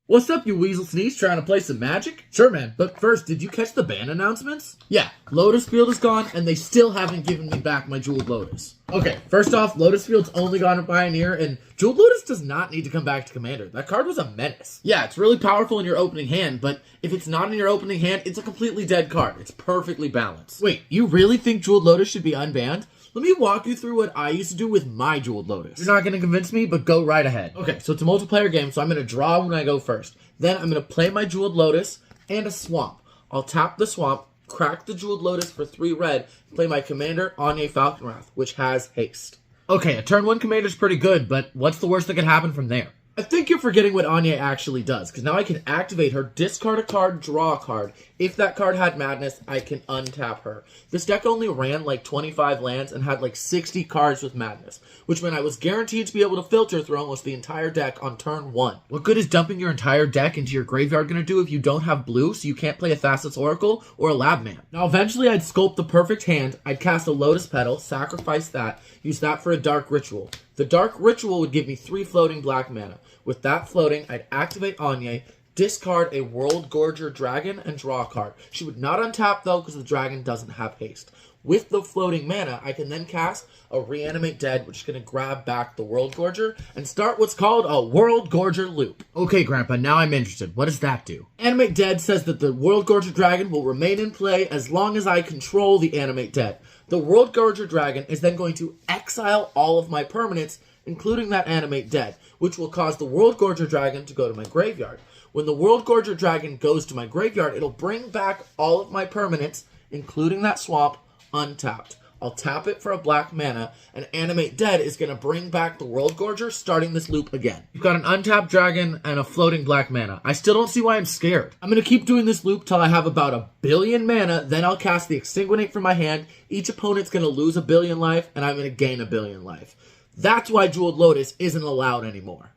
What's up, you weasel sneeze, trying to play some Magic? Sure, man, but first, did you catch the ban announcements? Yeah, Lotus Field is gone, and they still haven't given me back my Jeweled Lotus. Okay, first off, Lotus Field's only gone to Pioneer, and Jeweled Lotus does not need to come back to Commander. That card was a menace. Yeah, it's really powerful in your opening hand, but if it's not in your opening hand, it's a completely dead card. It's perfectly balanced. Wait, you really think Jeweled Lotus should be unbanned? Let me walk you through what I used to do with my Jeweled Lotus. You're not going to convince me, but go right ahead. Okay, so it's a multiplayer game, so I'm going to draw when I go first. Then I'm going to play my Jeweled Lotus and a Swamp. I'll tap the Swamp, crack the Jeweled Lotus for 3 red, play my Commander, Anya Falconwrath, which has haste. Okay, a turn 1 Commander's pretty good, but what's the worst that could happen from there? I think you're forgetting what Anya actually does, because now I can activate her, discard a card, draw a card. If that card had Madness, I can untap her. This deck only ran like 25 lands and had like 60 cards with Madness, which meant I was guaranteed to be able to filter through almost the entire deck on turn 1. What good is dumping your entire deck into your graveyard going to do if you don't have blue, so you can't play a Thassa's Oracle or a Labman? Now eventually I'd sculpt the perfect hand, I'd cast a Lotus Petal, sacrifice that, use that for a Dark Ritual. The Dark Ritual would give me 3 floating black mana. With that floating, I'd activate Anya, discard a World Gorger Dragon, and draw a card. She would not untap, though, because the dragon doesn't have haste. With the floating mana, I can then cast a Reanimate Dead, which is going to grab back the World Gorger, and start what's called a World Gorger loop. Okay, Grandpa, now I'm interested. What does that do? Animate Dead says that the World Gorger Dragon will remain in play as long as I control the Animate Dead. The World Gorger Dragon is then going to exile all of my permanents, including that Animate Dead, which will cause the World Gorger Dragon to go to my graveyard. When the World Gorger Dragon goes to my graveyard, it'll bring back all of my permanents, including that Swamp, untapped. I'll tap it for a black mana, and Animate Dead is going to bring back the World Gorger, starting this loop again. You've got an untapped dragon and a floating black mana. I still don't see why I'm scared. I'm going to keep doing this loop till I have about 1 billion mana, then I'll cast the Exsanguinate from my hand. Each opponent's going to lose 1 billion life, and I'm going to gain 1 billion life. That's why Jeweled Lotus isn't allowed anymore.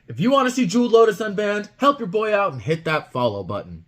If you want to see Jeweled Lotus unbanned, help your boy out and hit that follow button.